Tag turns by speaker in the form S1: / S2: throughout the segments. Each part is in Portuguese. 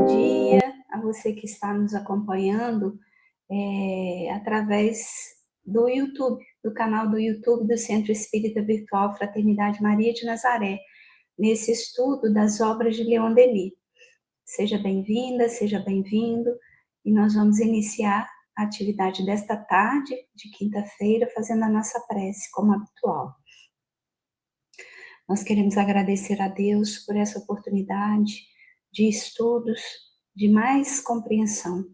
S1: dia a você que está nos acompanhando através do YouTube, do canal do YouTube do Centro Espírita Virtual Fraternidade Maria de Nazaré, nesse estudo das obras de Leon Denis. Seja bem-vinda, seja bem-vindo, e nós vamos iniciar a atividade desta tarde, de quinta-feira, fazendo a nossa prece, como habitual. Nós queremos agradecer a Deus por essa oportunidade de estudos, de mais compreensão.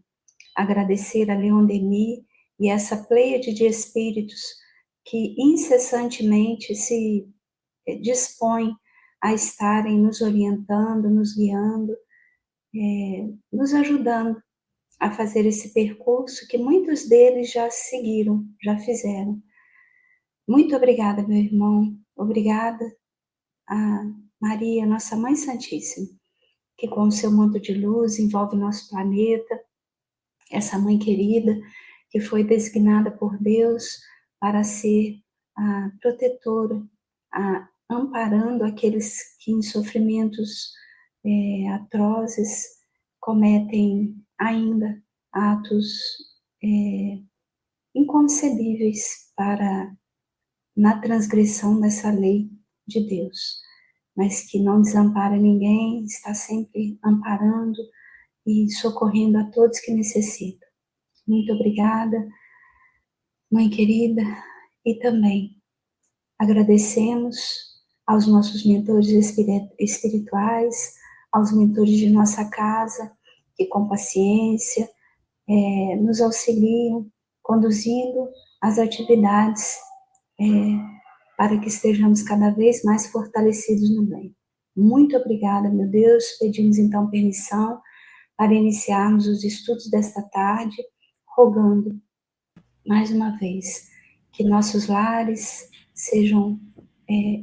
S1: Agradecer a Leon Denis e essa pleiade de espíritos que incessantemente se dispõem a estarem nos orientando, nos guiando, nos ajudando a fazer esse percurso que muitos deles já seguiram, já fizeram. Muito obrigada, meu irmão. Obrigada a Maria, nossa Mãe Santíssima, que com o seu manto de luz envolve nosso planeta, essa mãe querida que foi designada por Deus para ser a protetora, amparando aqueles que em sofrimentos atrozes cometem ainda atos inconcebíveis na transgressão dessa lei de Deus, mas que não desampara ninguém, está sempre amparando e socorrendo a todos que necessitam. Muito obrigada, Mãe querida, e também agradecemos aos nossos mentores espirituais, aos mentores de nossa casa, que com paciência nos auxiliam, conduzindo as atividades para que estejamos cada vez mais fortalecidos no bem. Muito obrigada, meu Deus. Pedimos então permissão para iniciarmos os estudos desta tarde, rogando, mais uma vez, que nossos lares sejam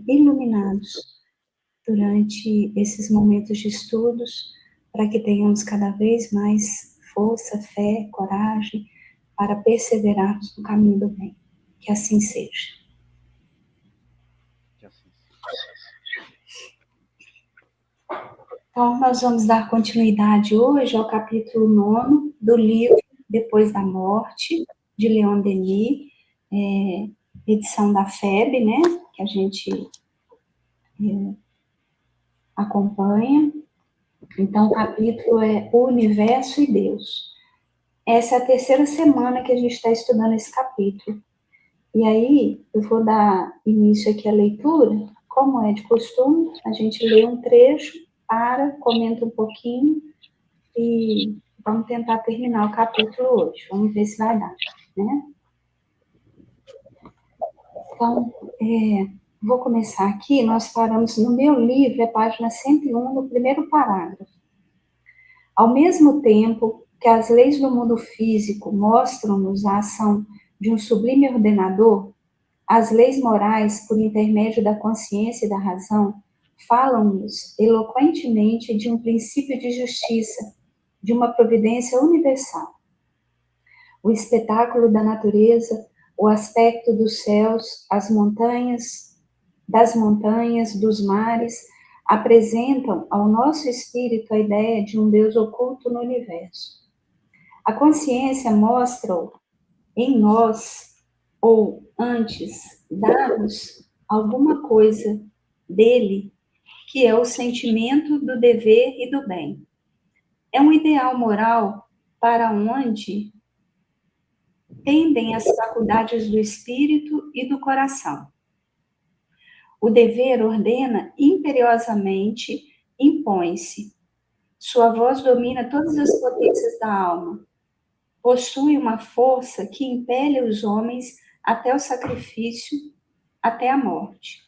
S1: iluminados durante esses momentos de estudos, para que tenhamos cada vez mais força, fé, coragem, para perseverarmos no caminho do bem. Que assim seja. Então, nós vamos dar continuidade hoje ao capítulo 9 do livro Depois da Morte, de Leon Denis, edição da FEB, né, que a gente acompanha. Então, o capítulo é O Universo e Deus. Essa é a terceira semana que a gente está estudando esse capítulo. E aí, eu vou dar início aqui à leitura. Como é de costume, a gente lê um trecho, comenta um pouquinho e vamos tentar terminar o capítulo hoje. Vamos ver se vai dar, né? Então, vou começar aqui. Nós paramos no meu livro, página 101, no primeiro parágrafo. Ao mesmo tempo que as leis do mundo físico mostram-nos a ação de um sublime ordenador, as leis morais, por intermédio da consciência e da razão, falam-nos eloquentemente de um princípio de justiça, de uma providência universal. O espetáculo da natureza, o aspecto dos céus, das montanhas, dos mares, apresentam ao nosso espírito a ideia de um Deus oculto no universo. A consciência mostra-o em nós, ou antes, dá-nos alguma coisa dele, que é o sentimento do dever e do bem. É um ideal moral para onde tendem as faculdades do espírito e do coração. O dever ordena imperiosamente, impõe-se. Sua voz domina todas as potências da alma. Possui uma força que impele os homens até o sacrifício, até a morte.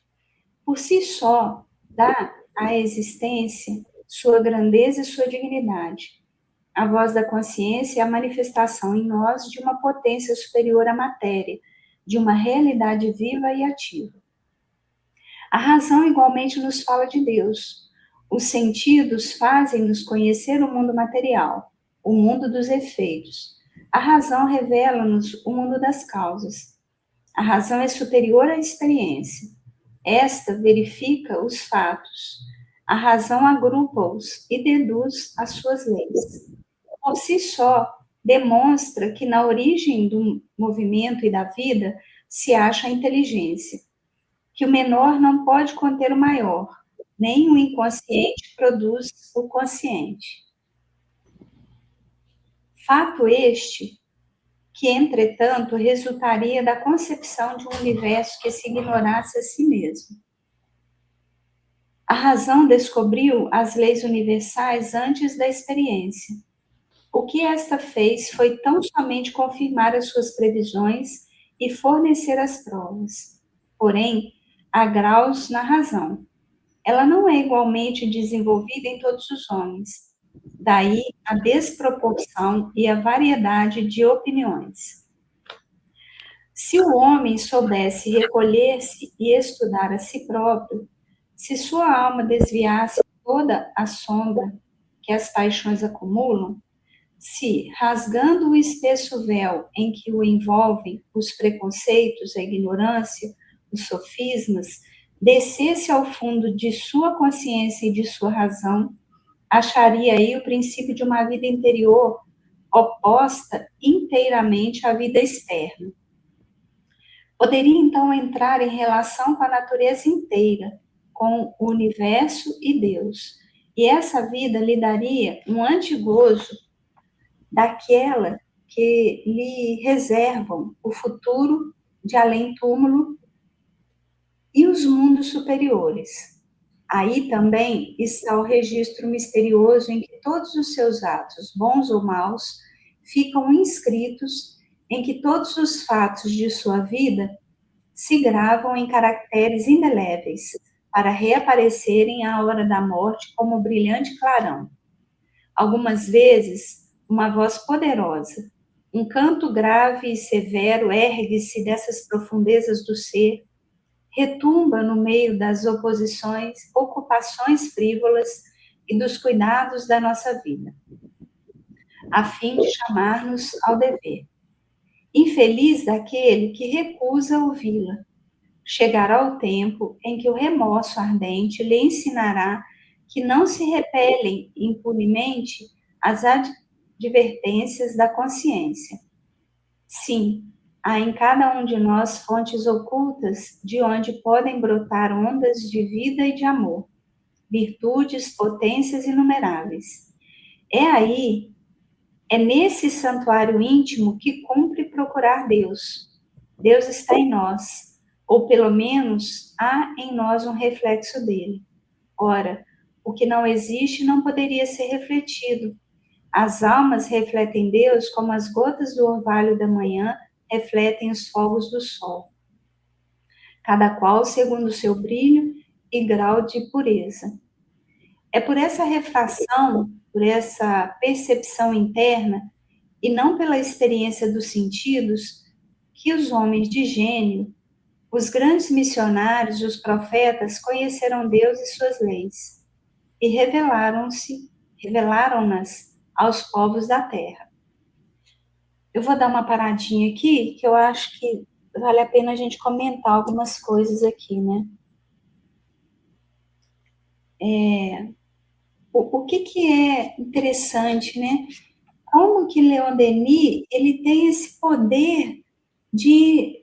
S1: Por si só, dá à existência sua grandeza e sua dignidade. A voz da consciência é a manifestação em nós de uma potência superior à matéria, de uma realidade viva e ativa. A razão igualmente nos fala de Deus. Os sentidos fazem-nos conhecer o mundo material, o mundo dos efeitos. A razão revela-nos o mundo das causas. A razão é superior à experiência. Esta verifica os fatos. A razão agrupa-os e deduz as suas leis. Por si só, demonstra que na origem do movimento e da vida se acha a inteligência, que o menor não pode conter o maior, nem o inconsciente produz o consciente. Fato este que, entretanto, resultaria da concepção de um universo que se ignorasse a si mesmo. A razão descobriu as leis universais antes da experiência. O que esta fez foi tão somente confirmar as suas previsões e fornecer as provas. Porém, há graus na razão. Ela não é igualmente desenvolvida em todos os homens. Daí a desproporção e a variedade de opiniões. Se o homem soubesse recolher-se e estudar a si próprio, se sua alma desviasse toda a sombra que as paixões acumulam, se, rasgando o espesso véu em que o envolvem os preconceitos, a ignorância, os sofismas, descesse ao fundo de sua consciência e de sua razão, acharia aí o princípio de uma vida interior oposta inteiramente à vida externa. Poderia então entrar em relação com a natureza inteira, com o universo e Deus, e essa vida lhe daria um antigozo daquela que lhe reservam o futuro de além-túmulo e os mundos superiores. Aí também está o registro misterioso em que todos os seus atos, bons ou maus, ficam inscritos, em que todos os fatos de sua vida se gravam em caracteres indeléveis, para reaparecerem à hora da morte como brilhante clarão. Algumas vezes, uma voz poderosa, um canto grave e severo ergue-se dessas profundezas do ser, retumba no meio das ocupações frívolas e dos cuidados da nossa vida, a fim de chamar-nos ao dever. Infeliz daquele que recusa ouvi-la. Chegará o tempo em que o remorso ardente lhe ensinará que não se repelem impunemente as advertências da consciência. Sim, há em cada um de nós fontes ocultas de onde podem brotar ondas de vida e de amor, virtudes, potências inumeráveis. É nesse santuário íntimo que cumpre procurar Deus. Deus está em nós, ou pelo menos há em nós um reflexo dele. Ora, o que não existe não poderia ser refletido. As almas refletem Deus como as gotas do orvalho da manhã refletem os fogos do sol, cada qual segundo o seu brilho e grau de pureza. É por essa refração, por essa percepção interna, e não pela experiência dos sentidos, que os homens de gênio, os grandes missionários, os profetas, conheceram Deus e suas leis, e revelaram-nas aos povos da terra. Eu vou dar uma paradinha aqui, que eu acho que vale a pena a gente comentar algumas coisas aqui, né? O que é interessante, né? Como que Leon Denis, ele tem esse poder de,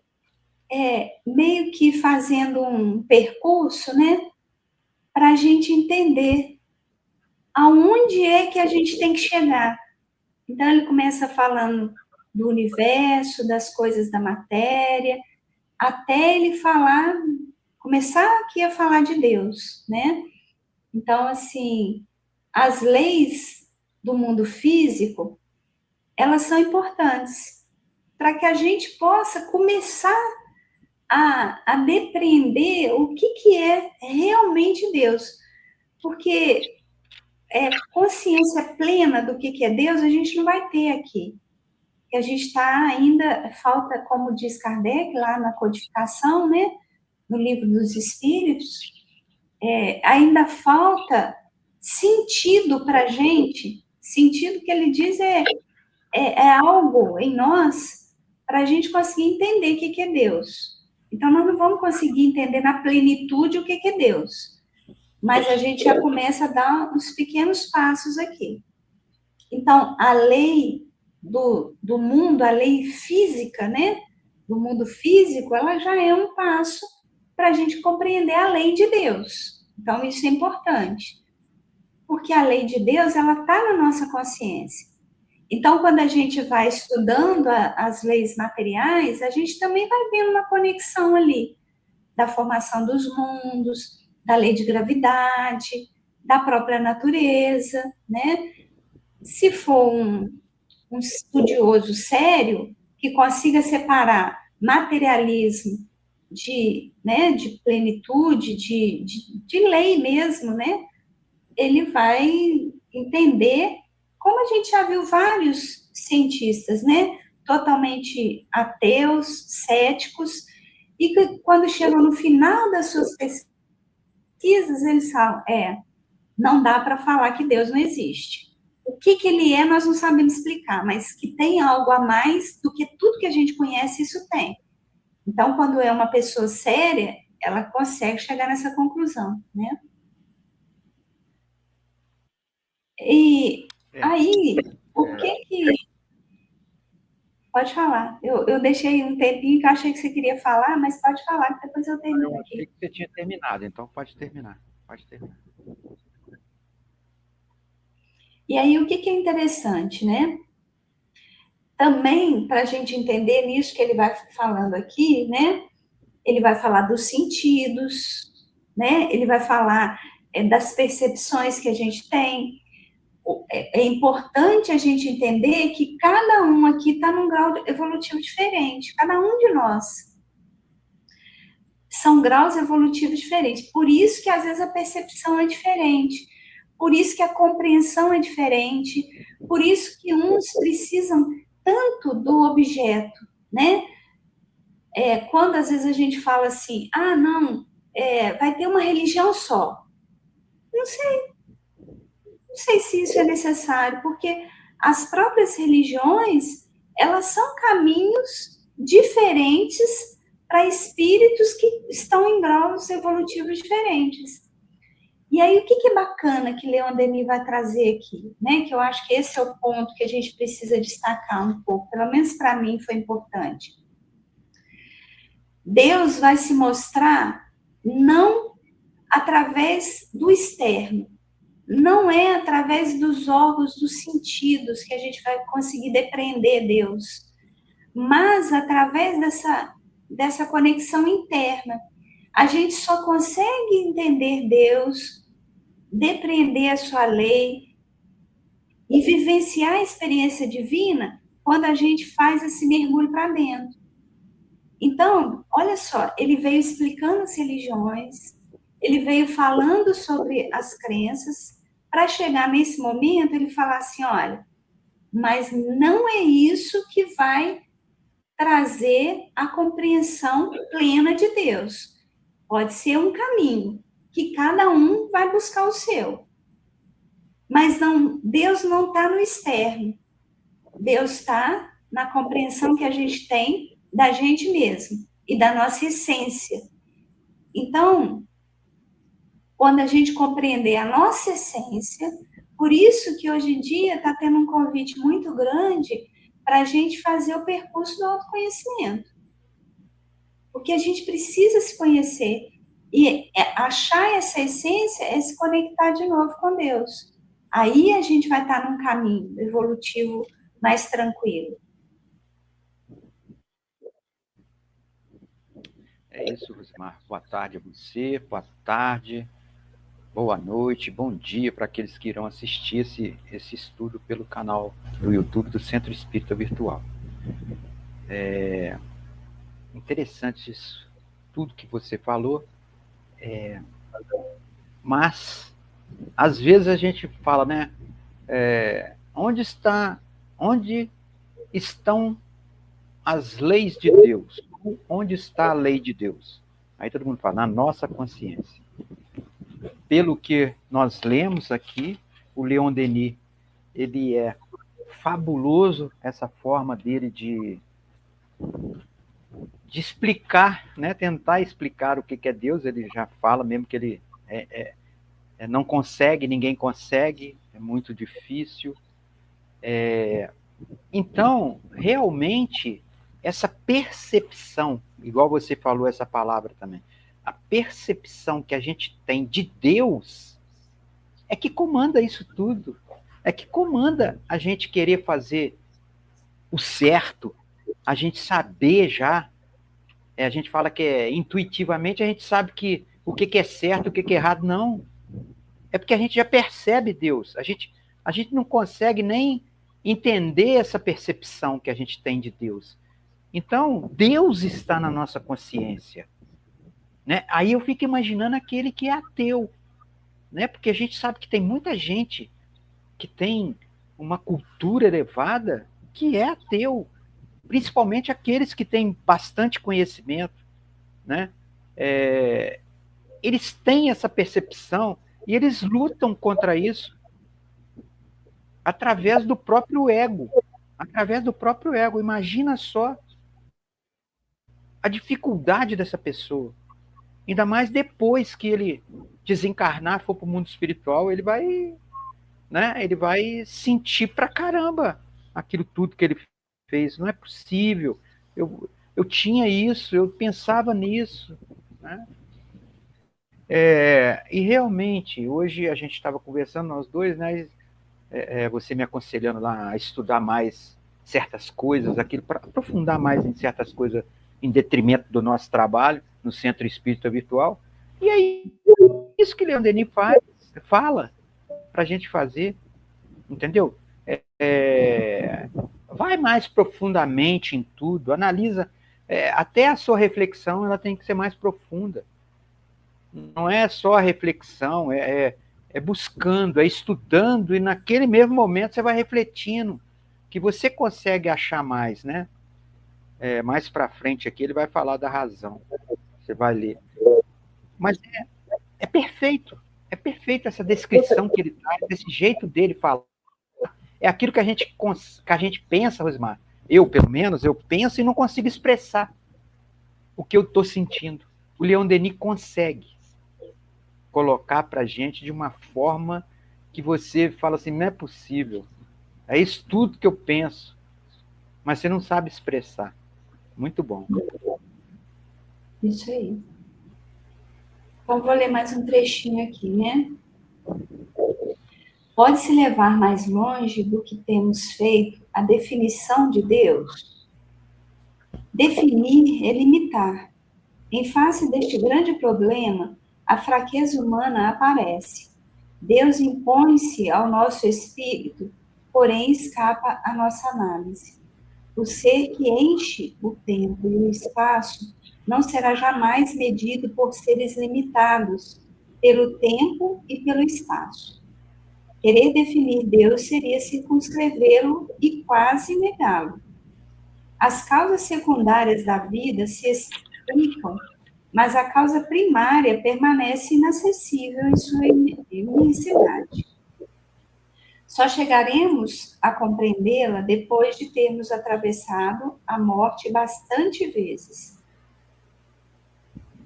S1: meio que fazendo um percurso, né? Para a gente entender aonde é que a gente tem que chegar. Então, ele começa falando do universo, das coisas da matéria, até ele começar aqui a falar de Deus, né? Então, assim, as leis do mundo físico, elas são importantes para que a gente possa começar a depreender o que é realmente Deus. Porque consciência plena do que é Deus, a gente não vai ter aqui. Que a gente está ainda, falta, como diz Kardec, lá na codificação, né, no livro dos Espíritos, ainda falta sentido para a gente. Sentido que ele diz é algo em nós para a gente conseguir entender o que é Deus. Então, nós não vamos conseguir entender na plenitude o que é Deus. mas a gente já começa a dar uns pequenos passos aqui. Então, a lei do mundo, a lei física, né? Do mundo físico, ela já é um passo para a gente compreender a lei de Deus. Então, isso é importante. Porque a lei de Deus, ela está na nossa consciência. Então, quando a gente vai estudando as leis materiais, a gente também vai vendo uma conexão ali da formação dos mundos, da lei de gravidade, da própria natureza, né? Se for um estudioso sério que consiga separar materialismo né, de plenitude, de lei mesmo, né? Ele vai entender, como a gente já viu vários cientistas, né? Totalmente ateus, céticos, e que quando chegam no final das suas pesquisas, eles falam, não dá para falar que Deus não existe. O que ele é, nós não sabemos explicar, mas que tem algo a mais do que tudo que a gente conhece, isso tem. Então, quando é uma pessoa séria, ela consegue chegar nessa conclusão, né? E aí, o que... Pode falar. Eu deixei um tempinho que eu achei que você queria falar, mas pode falar, que depois eu termino
S2: Eu
S1: aqui.
S2: achei que você tinha terminado, então pode terminar. Pode terminar.
S1: E aí, o que é interessante, né? Também, para a gente entender nisso que ele vai falando aqui, né? Ele vai falar dos sentidos, né? Ele vai falar das percepções que a gente tem. É importante a gente entender que cada um aqui está num grau evolutivo diferente, cada um de nós. São graus evolutivos diferentes. Por isso que às vezes a percepção é diferente, por isso que a compreensão é diferente, por isso que uns precisam tanto do objeto, né? Quando às vezes a gente fala assim, não, vai ter uma religião só. Não sei se isso é necessário, porque as próprias religiões, elas são caminhos diferentes para espíritos que estão em graus evolutivos diferentes. E aí, o que é bacana que Leon Denis vai trazer aqui, né? Que eu acho que esse é o ponto que a gente precisa destacar um pouco, pelo menos para mim foi importante. Deus vai se mostrar não através do externo, não é através dos órgãos dos sentidos que a gente vai conseguir depreender Deus, mas através dessa conexão interna. A gente só consegue entender Deus, depreender a sua lei e vivenciar a experiência divina quando a gente faz esse mergulho para dentro. Então, olha só, ele veio explicando as religiões, ele veio falando sobre as crenças, para chegar nesse momento ele falar assim, olha, mas não é isso que vai trazer a compreensão plena de Deus. Pode ser um caminho, que cada um vai buscar o seu. Mas não, Deus não está no externo. Deus está na compreensão que a gente tem da gente mesmo e da nossa essência. Então, quando a gente compreender a nossa essência, por isso que hoje em dia está tendo um convite muito grande para a gente fazer o percurso do autoconhecimento. Porque a gente precisa se conhecer. E achar essa essência é se conectar de novo com Deus. Aí a gente vai estar num caminho evolutivo mais tranquilo.
S2: É isso, Rosemar. Boa tarde a você, boa tarde, boa noite, bom dia para aqueles que irão assistir esse estudo pelo canal do YouTube do Centro Espírita Virtual. É interessante isso, tudo que você falou, mas às vezes a gente fala, né? Onde estão as leis de Deus? Onde está a lei de Deus? Aí todo mundo fala, na nossa consciência. Pelo que nós lemos aqui, o Leon Denis, ele é fabuloso essa forma dele de explicar, né? Tentar explicar o que é Deus. Ele já fala mesmo que ele não consegue, ninguém consegue, é muito difícil. Então, realmente, essa percepção, igual você falou essa palavra também, a percepção que a gente tem de Deus é que comanda isso tudo. É que comanda a gente querer fazer o certo, a gente saber já, a gente fala que intuitivamente a gente sabe que o que é certo, o que é errado, não. É porque a gente já percebe Deus. A gente não consegue nem entender essa percepção que a gente tem de Deus. Então, Deus está na nossa consciência. Né? Aí eu fico imaginando aquele que é ateu. Né? Porque a gente sabe que tem muita gente que tem uma cultura elevada que é ateu. Principalmente aqueles que têm bastante conhecimento. Né? Eles têm essa percepção e eles lutam contra isso através do próprio ego. Através do próprio ego. Imagina só a dificuldade dessa pessoa. Ainda mais depois que ele desencarnar, for para o mundo espiritual, ele vai, né, ele vai sentir pra caramba aquilo tudo que ele fez. Não é possível. Eu tinha isso, eu pensava nisso. Né? E realmente, hoje a gente estava conversando, nós dois, né, você me aconselhando lá a estudar mais certas coisas, aquilo para aprofundar mais em certas coisas em detrimento do nosso trabalho no Centro Espírita Virtual. E aí, isso que Leon Denis fala para a gente fazer, entendeu? Vai mais profundamente em tudo, analisa, até a sua reflexão ela tem que ser mais profunda. Não é só a reflexão, é buscando, é estudando, e naquele mesmo momento você vai refletindo, que você consegue achar mais, né? Mais para frente aqui ele vai falar da razão, você vai ler. Mas é perfeito essa descrição que ele traz, desse jeito dele falar. É aquilo que a gente pensa, Rosmar. Eu, pelo menos, eu penso e não consigo expressar o que eu estou sentindo. O Leon Denis consegue colocar para a gente de uma forma que você fala assim, não é possível. É isso tudo que eu penso, mas você não sabe expressar. Muito bom.
S1: Isso aí. Então, vou ler mais um trechinho aqui, né? Pode-se levar mais longe do que temos feito a definição de Deus? Definir é limitar. Em face deste grande problema, a fraqueza humana aparece. Deus impõe-se ao nosso espírito, porém escapa à nossa análise. O ser que enche o tempo e o espaço não será jamais medido por seres limitados, pelo tempo e pelo espaço. Querer definir Deus seria circunscrevê-lo e quase negá-lo. As causas secundárias da vida se explicam, mas a causa primária permanece inacessível em sua imensidade. Só chegaremos a compreendê-la depois de termos atravessado a morte bastante vezes.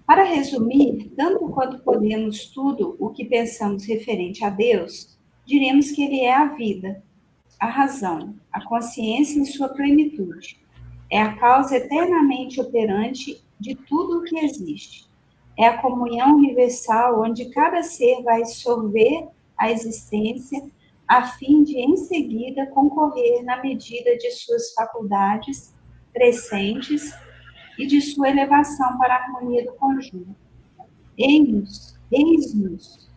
S1: Para resumir, tanto quanto podemos tudo o que pensamos referente a Deus, diremos que Ele é a vida, a razão, a consciência em sua plenitude. É a causa eternamente operante de tudo o que existe. É a comunhão universal onde cada ser vai sorver a existência a fim de, em seguida, concorrer na medida de suas faculdades crescentes e de sua elevação para a harmonia do conjunto. Eis-nos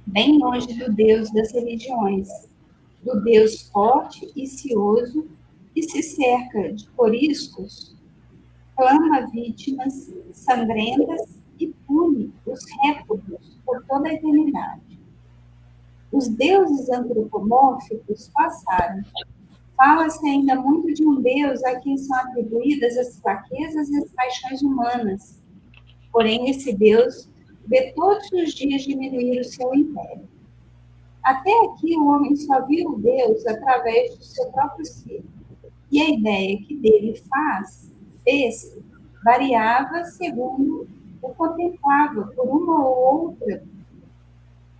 S1: bem longe do Deus das religiões, do Deus forte e cioso que se cerca de coriscos, clama vítimas sangrentas e pune os réprobos por toda a eternidade. Os deuses antropomórficos passaram. Fala-se ainda muito de um Deus a quem são atribuídas as fraquezas e as paixões humanas. Porém, esse Deus vê todos os dias diminuir o seu império. Até aqui, o homem só viu o Deus através do seu próprio ser. E a ideia que dele fez, variava segundo o contemplava por uma ou outra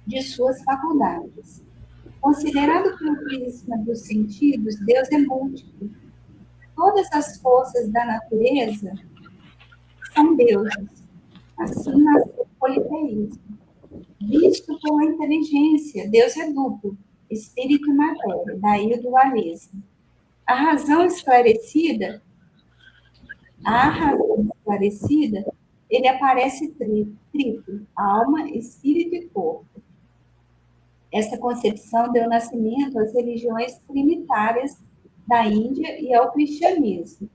S1: de suas faculdades. Considerado pelo prisma dos sentidos, Deus é múltiplo. Todas as forças da natureza são deuses. Assim nasceu o politeísmo. Visto pela inteligência, Deus é duplo, espírito e matéria, daí o dualismo. A razão esclarecida, ele aparece triplo, alma, espírito e corpo. Essa concepção deu nascimento às religiões trinitárias da Índia e ao cristianismo.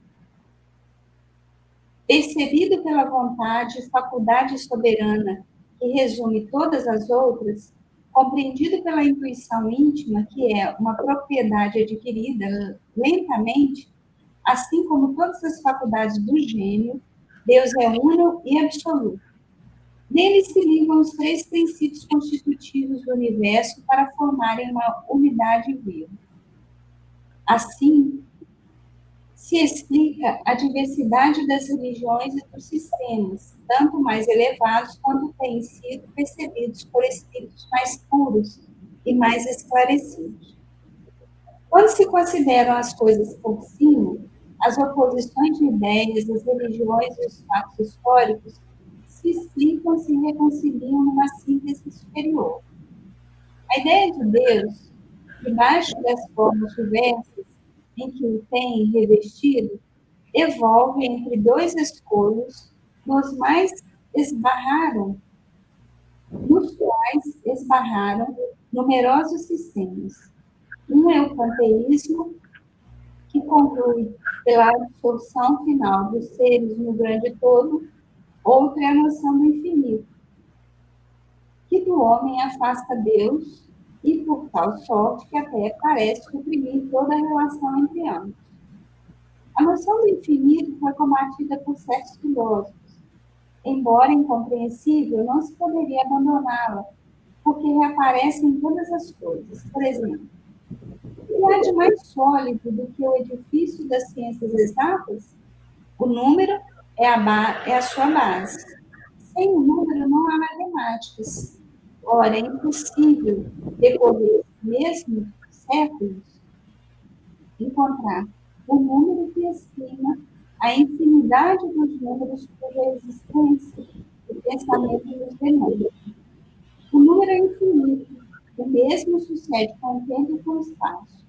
S1: Percebido pela vontade e faculdade soberana que resume todas as outras, compreendido pela intuição íntima, que é uma propriedade adquirida lentamente, assim como todas as faculdades do gênio, Deus é uno e absoluto. Nele se ligam os três princípios constitutivos do universo para formarem uma unidade viva. Assim, se explica a diversidade das religiões e dos sistemas, tanto mais elevados quanto têm sido percebidos por espíritos mais puros e mais esclarecidos. Quando se consideram as coisas por cima, as oposições de ideias, as religiões e os fatos históricos se explicam e se reconciliam numa síntese superior. A ideia de Deus, debaixo das formas diversas em que o tem revestido, evolve entre dois escolhos, nos quais esbarraram numerosos sistemas. Um é o panteísmo, que conclui pela absorção final dos seres no grande todo. Outro é a noção do infinito, que do homem afasta Deus e por tal sorte que até parece suprimir toda a relação entre ambos. A noção do infinito foi combatida por certos filósofos. Embora incompreensível, não se poderia abandoná-la, porque reaparece em todas as coisas. Por exemplo, o que há de mais sólido do que o edifício das ciências exatas? O número é a sua base. Sem o número não há matemáticas. Ora, é impossível, decorrer mesmo séculos, encontrar o número que exprima a infinidade dos números cuja existência o pensamento nos demanda. O número é infinito, o mesmo sucede com o tempo e com o espaço.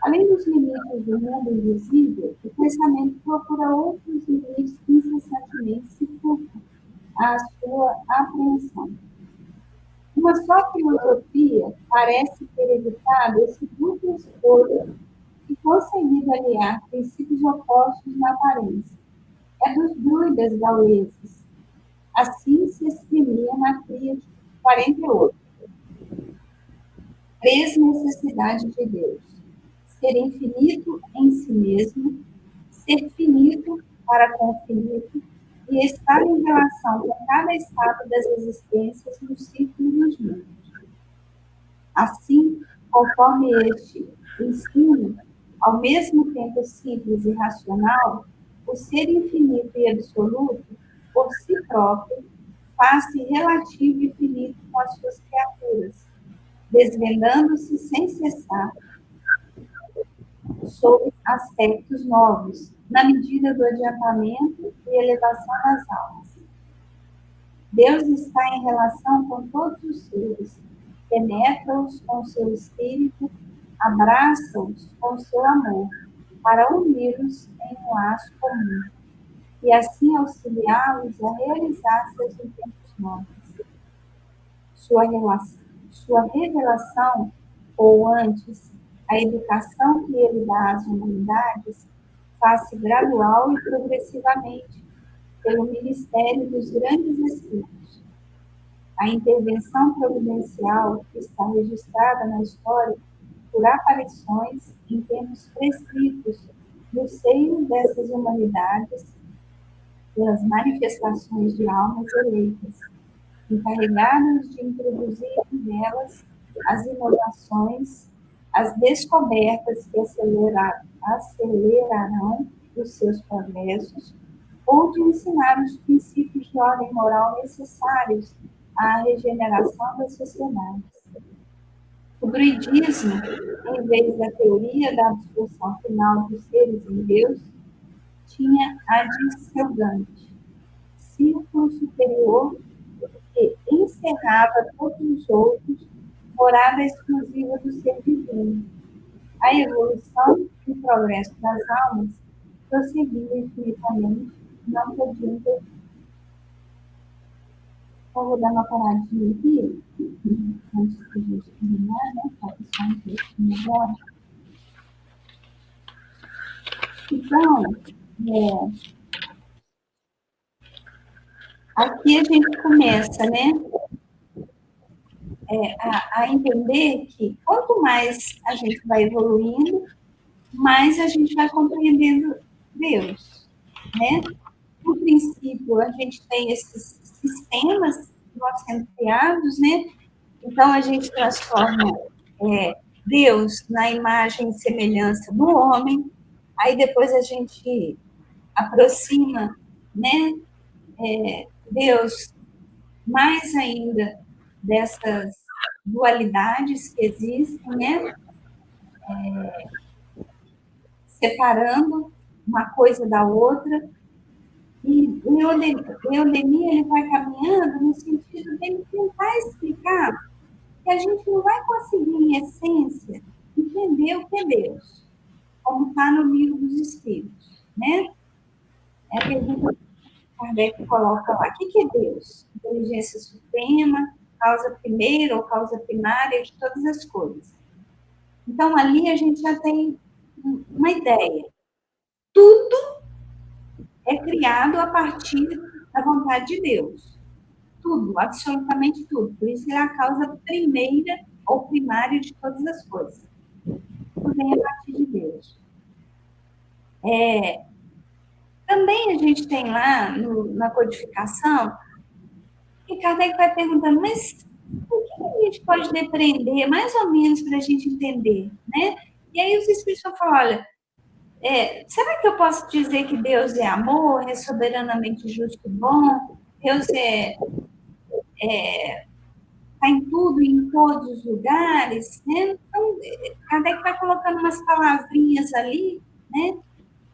S1: Além dos limites do mundo invisível, o pensamento procura outros limites que incessantemente se furtam à sua apreensão. Uma só filosofia parece ter evitado esse duplo esforço e conseguido aliar princípios opostos na aparência. É dos druidas gauleses. Assim se exprimia na tríade 48. Três necessidades de Deus: ser infinito em si mesmo, ser finito para com o finito e estar em relação com cada estado das existências no círculo dos mundos. Assim, conforme este ensino, ao mesmo tempo simples e racional, o ser infinito e absoluto, por si próprio, faz-se relativo e finito com as suas criaturas, desvendando-se sem cessar sob aspectos novos, na medida do adiantamento e elevação das almas. Deus está em relação com todos os seres, penetra-os com seu espírito, abraça-os com seu amor, para uni-los em um laço comum, e assim auxiliá-los a realizar seus intentos nobres. Sua revelação, ou antes, a educação que ele dá às humanidades, faz-se gradual e progressivamente, pelo ministério dos grandes Espíritos. A intervenção providencial que está registrada na história por aparições em termos prescritos no seio dessas humanidades, pelas manifestações de almas eleitas, encarregadas de introduzir nelas as inovações, as descobertas que acelerarão os seus progressos, ou de ensinar os princípios de ordem moral necessários à regeneração das sociedades. O druidismo, em vez da teoria da absolução final dos seres em Deus, tinha a de Selgante, círculo superior que encerrava todos os outros, morada exclusiva do ser divino. A evolução e o progresso das almas prosseguiam infinitamente, não podiam ter. Então, vou dar uma paradinha aqui, antes de a gente terminar, né? Falta só um pouquinho agora. Então, aqui a gente começa, né? A entender que quanto mais a gente vai evoluindo, mais a gente vai compreendendo Deus, né? No princípio, a gente tem esses sistemas que vão sendo criados, né? Então, a gente transforma Deus na imagem e semelhança do homem, aí depois a gente aproxima, né? Deus mais ainda dessas dualidades que existem, né? Separando uma coisa da outra. E o Leodemir ele vai caminhando no sentido de ele tentar explicar que a gente não vai conseguir, em essência, entender o que é Deus, como está no livro dos Espíritos, né? É a pergunta que Kardec coloca lá. O que é Deus? Inteligência suprema, causa primeira ou causa primária de todas as coisas. Então, ali a gente já tem uma ideia. Tudo é criado a partir da vontade de Deus. Tudo, absolutamente tudo. Por isso ele é a causa primeira ou primária de todas as coisas. Tudo vem a partir de Deus. Também a gente tem lá na codificação, e Kardec vai perguntando, mas o que a gente pode depreender, mais ou menos, para a gente entender, né? E aí os Espíritos vão falar, olha, será que eu posso dizer que Deus é amor, é soberanamente justo e bom, Deus está em tudo e em todos os lugares, né? Então, Kardec vai colocando umas palavrinhas ali, né?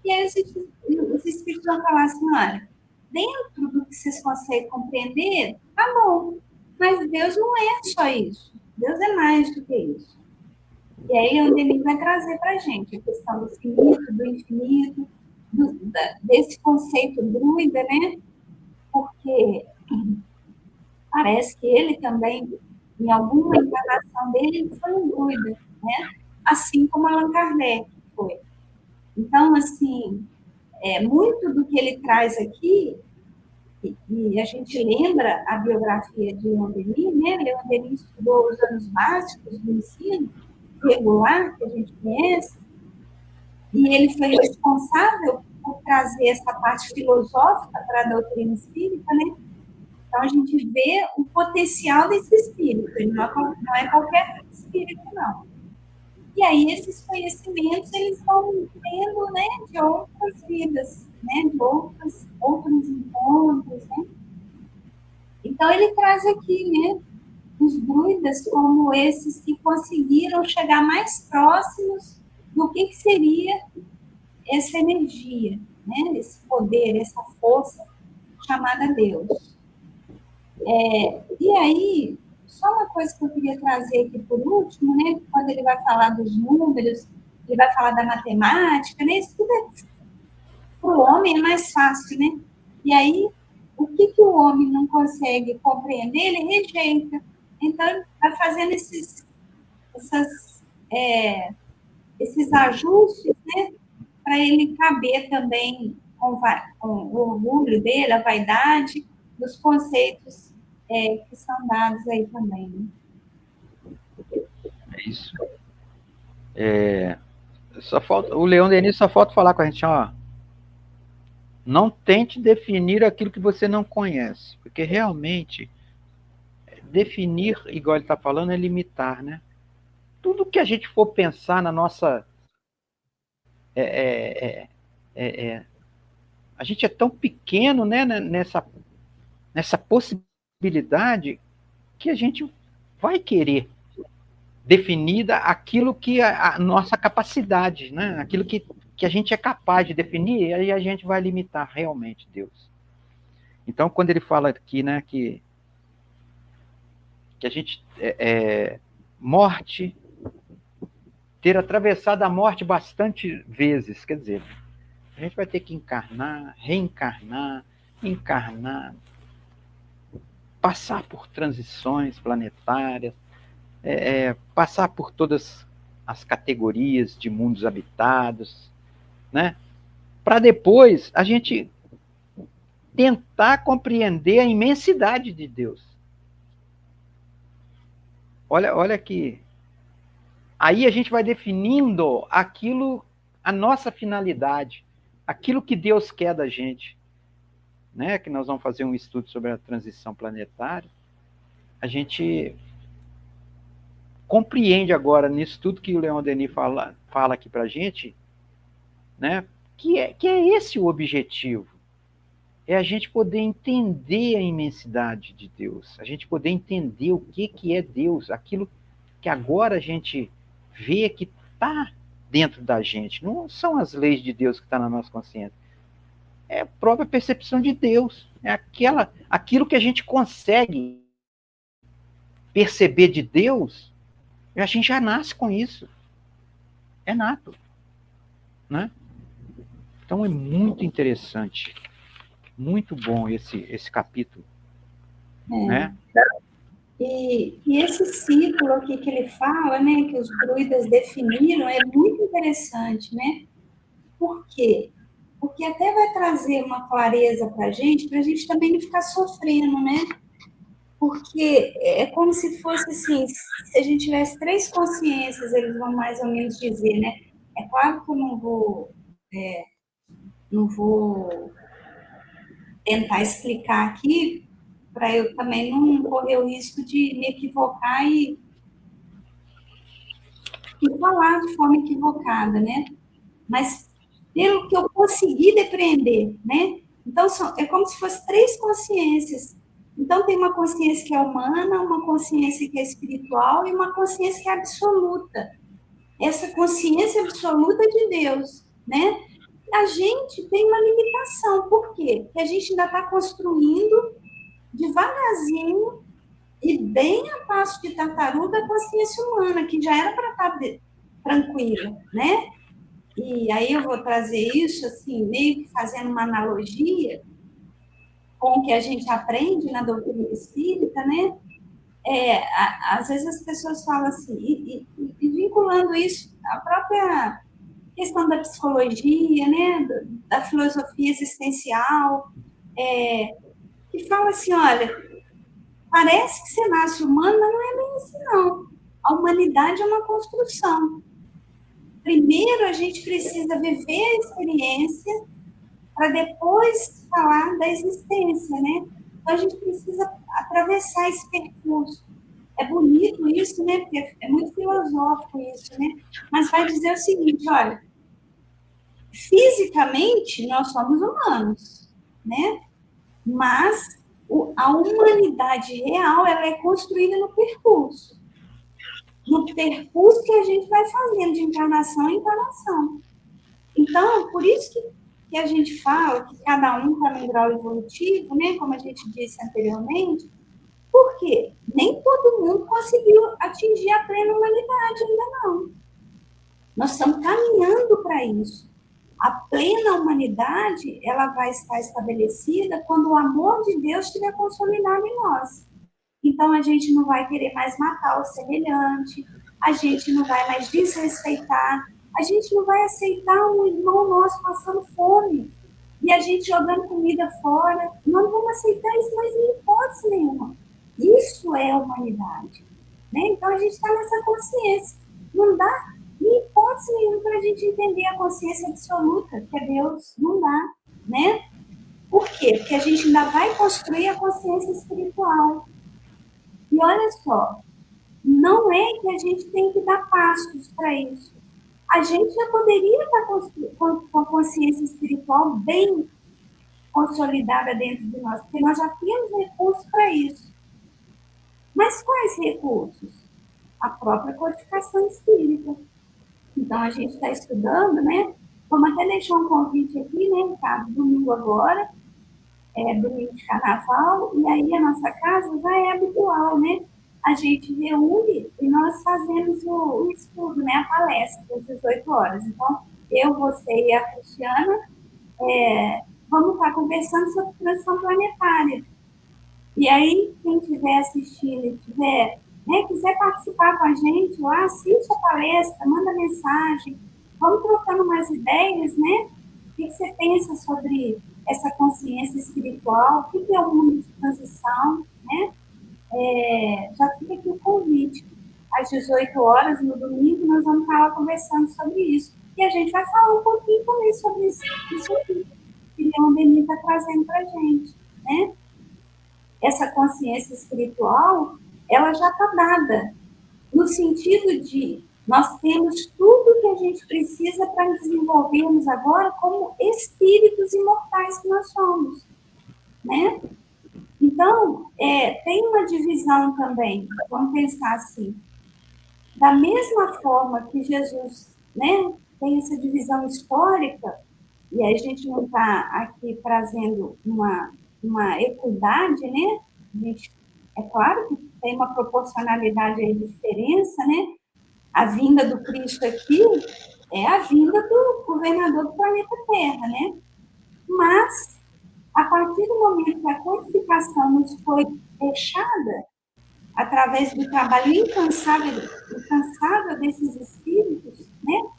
S1: E aí os Espíritos vão falar assim, olha, dentro do que vocês conseguem compreender, tá bom, mas Deus não é só isso, Deus é mais do que isso. E aí é onde ele vai trazer para a gente a questão do finito, do infinito, desse conceito druida, né? Porque parece que ele também, em alguma encarnação dele, ele foi um druida, né? Assim como Allan Kardec foi. Então, assim, muito do que ele traz aqui, e a gente lembra a biografia de Leon Denis, né? Leon Denis estudou os anos básicos do ensino regular, que a gente conhece, e ele foi responsável por trazer essa parte filosófica para a doutrina espírita, né? Então, a gente vê o potencial desse espírito, ele não é qualquer espírito, não. E aí, esses conhecimentos, eles vão tendo, né, de outras vidas, né, de outros encontros, né. Então, ele traz aqui, né, os druidas como esses que conseguiram chegar mais próximos do que seria essa energia, né, esse poder, essa força chamada Deus. E aí, só uma coisa que eu queria trazer aqui por último, né? Quando ele vai falar dos números, ele vai falar da matemática, né? Isso tudo para o homem é mais fácil, né? E aí, o que o homem não consegue compreender, ele rejeita. Então, ele vai fazendo esses ajustes, né? Para ele caber também com o orgulho dele, a vaidade, dos conceitos que são dados aí também, né?
S2: É isso. O Leon Denis só falta falar com a gente, ó. Não tente definir aquilo que você não conhece, porque realmente definir, igual ele está falando, é limitar, né? Tudo que a gente for pensar na nossa a gente é tão pequeno, né, nessa possibilidade que a gente vai querer definida aquilo que a nossa capacidade, né? Aquilo que a gente é capaz de definir, aí a gente vai limitar realmente Deus. Então, quando ele fala aqui, né, que a gente morte, ter atravessado a morte bastante vezes, quer dizer, a gente vai ter que encarnar, reencarnar, encarnar, passar por transições planetárias, passar por todas as categorias de mundos habitados, né? Para depois a gente tentar compreender a imensidade de Deus. Olha que aí a gente vai definindo aquilo, a nossa finalidade, aquilo que Deus quer da gente, né? Que nós vamos fazer um estudo sobre a transição planetária. A gente compreende agora, nisso tudo que o Leon Denis fala aqui para a gente, né? Que é esse o objetivo. É a gente poder entender a imensidade de Deus, a gente poder entender o que é Deus, aquilo que agora a gente vê que está dentro da gente. Não são as leis de Deus que estão na nossa consciência. É a própria percepção de Deus. É aquilo que a gente consegue perceber de Deus, a gente já nasce com isso. É nato. Né? Então é muito interessante. Muito bom esse capítulo. Né?
S1: E esse ciclo aqui que ele fala, né, que os druidas definiram, é muito interessante, né? Por quê? Porque até vai trazer uma clareza para a gente também não ficar sofrendo, né? Porque é como se fosse assim, se a gente tivesse três consciências, eles vão mais ou menos dizer, né? É claro que eu não vou tentar explicar aqui, para eu também não correr o risco de me equivocar e falar de forma equivocada, né? Mas pelo que eu consegui depreender, né? Então, é como se fossem três consciências. Então, tem uma consciência que é humana, uma consciência que é espiritual e uma consciência que é absoluta. Essa consciência absoluta de Deus, né? A gente tem uma limitação. Por quê? Porque a gente ainda está construindo devagarzinho e bem a passo de tartaruga a consciência humana, que já era para estar tranquila, né? E aí eu vou trazer isso, assim, meio que fazendo uma analogia com o que a gente aprende na doutrina espírita, né? Às vezes as pessoas falam assim, e vinculando isso à própria questão da psicologia, né? Da filosofia existencial, que fala assim, olha, parece que você nasce humano, mas não é bem assim, não. A humanidade é uma construção. Primeiro, a gente precisa viver a experiência para depois falar da existência, né? Então, a gente precisa atravessar esse percurso. É bonito isso, né? Porque é muito filosófico isso, né? Mas vai dizer o seguinte, olha, fisicamente, nós somos humanos, né? Mas a humanidade real, ela é construída no percurso. No percurso que a gente vai fazendo de encarnação em encarnação. Então, por isso que a gente fala que cada um está num grau evolutivo, né? Como a gente disse anteriormente, porque nem todo mundo conseguiu atingir a plena humanidade ainda não. Nós estamos caminhando para isso. A plena humanidade, ela vai estar estabelecida quando o amor de Deus estiver consolidado em nós. Então, a gente não vai querer mais matar o semelhante, a gente não vai mais desrespeitar, a gente não vai aceitar um irmão nosso passando fome e a gente jogando comida fora. Nós não vamos aceitar isso mais em hipótese nenhuma. Isso é a humanidade. Né? Então, a gente está nessa consciência. Não dá em hipótese nenhuma para a gente entender a consciência absoluta, que é Deus. Não dá. Né? Por quê? Porque a gente ainda vai construir a consciência espiritual. E olha só, não é que a gente tem que dar passos para isso. A gente já poderia estar com a consciência espiritual bem consolidada dentro de nós, porque nós já temos recursos para isso. Mas quais recursos? A própria codificação espírita. Então, a gente está estudando, né? Vamos até deixar um convite aqui, né, Ricardo? Domingo agora, domingo de carnaval, e aí a nossa casa já é habitual, né? A gente reúne e nós fazemos o estudo, né? A palestra, às 18 horas. Então, eu, você e a Cristiana vamos estar conversando sobre transição planetária. E aí, quem estiver assistindo e tiver, né, quiser participar com a gente lá, assiste a palestra, manda mensagem, vamos trocando umas ideias, né? O que você pensa sobre essa consciência espiritual? O que é o mundo de transição, né? Já fica aqui o convite. Às 18 horas, no domingo, nós vamos estar lá conversando sobre isso. E a gente vai falar um pouquinho também sobre isso aqui, que o Leon Denis está trazendo para a gente, né? Essa consciência espiritual, ela já está dada, no sentido de nós temos tudo que a gente precisa para desenvolvermos agora como espíritos imortais que nós somos, né? Então, tem uma divisão também, vamos pensar assim, da mesma forma que Jesus, né, tem essa divisão histórica, e a gente não está aqui trazendo uma equidade, né? A gente, é claro que tem uma proporcionalidade aí de diferença, né? A vinda do Cristo aqui é a vinda do governador do planeta Terra, né? Mas, a partir do momento que a codificação nos foi deixada, através do trabalho incansável desses espíritos, né?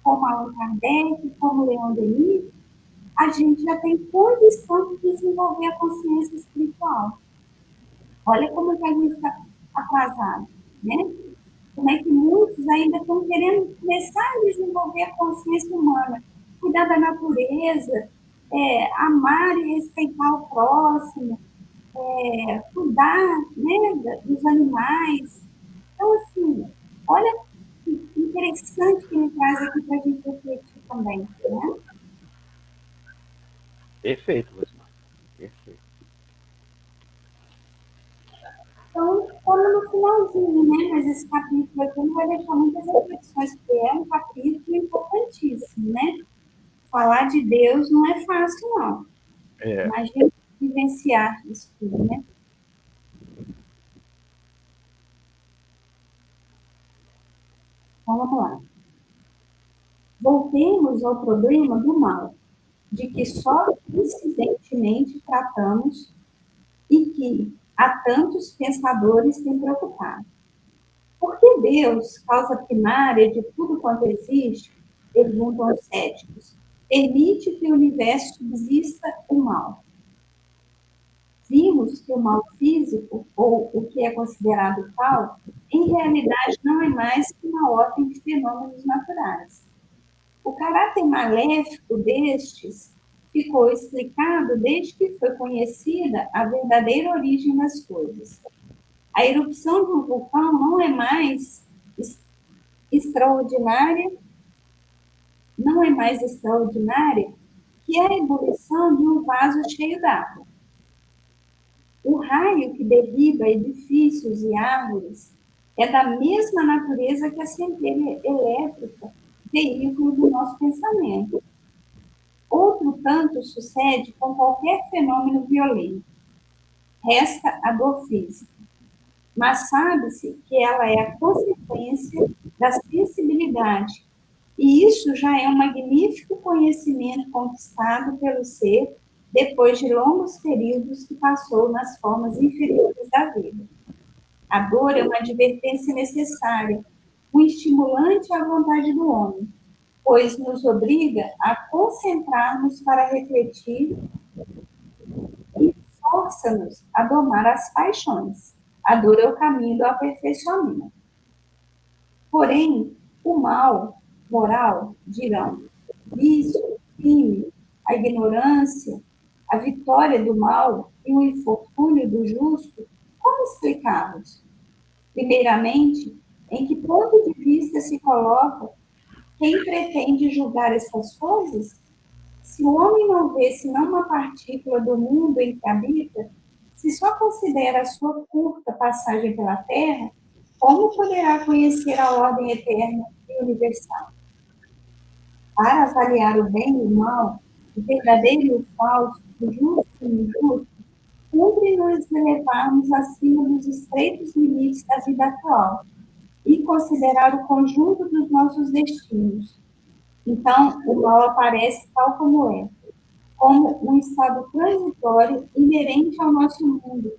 S1: Como Allan Kardec, como Leon Denis, a gente já tem condição de desenvolver a consciência espiritual. Olha como que a gente está atrasado, né? Como é que muitos ainda estão querendo começar a desenvolver a consciência humana, cuidar da natureza, amar e respeitar o próximo, cuidar, né, dos animais. Então, assim, olha que interessante que ele traz aqui para a gente refletir também, né?
S2: Perfeito, Rosimar. Perfeito.
S1: Então, estamos no finalzinho, né? Mas esse capítulo aqui não vai deixar muitas reflexões, porque é um capítulo importantíssimo, né? Falar de Deus não é fácil, não. Imagina vivenciar isso tudo, né? Então, vamos lá. Voltemos ao problema do mal, de que só incidentemente tratamos e que há tantos pensadores têm preocupado. Por que Deus, causa primária de tudo quanto existe, perguntam os céticos, permite que o universo subsista o mal? Vimos que o mal físico, ou o que é considerado tal, em realidade não é mais que uma ordem de fenômenos naturais. O caráter maléfico destes ficou explicado desde que foi conhecida a verdadeira origem das coisas. A erupção de um vulcão não é mais extraordinária que a ebulição de um vaso cheio d'água. O raio que derriba edifícios e árvores é da mesma natureza que a centelha elétrica, veículo do nosso pensamento. Outro tanto sucede com qualquer fenômeno violento. Resta a dor física. Mas sabe-se que ela é a consequência da sensibilidade. E isso já é um magnífico conhecimento conquistado pelo ser depois de longos períodos que passou nas formas inferiores da vida. A dor é uma advertência necessária, um estimulante à vontade do homem, pois nos obriga a concentrarmos para refletir e força-nos a domar as paixões. A dor é o caminho do aperfeiçoamento. Porém, o mal moral, dirão, vício, crime, a ignorância, a vitória do mal e o infortúnio do justo, como explicá-los? Primeiramente, em que ponto de vista se coloca quem pretende julgar essas coisas? Se o homem não vê senão uma partícula do mundo em que habita, se só considera a sua curta passagem pela Terra, como poderá conhecer a ordem eterna e universal? Para avaliar o bem e o mal, o verdadeiro e o falso, o justo e o injusto, cumpre nos elevarmos acima dos estreitos limites da vida atual e considerar o conjunto dos nossos destinos. Então, o mal aparece tal como é, como um estado transitório inerente ao nosso mundo,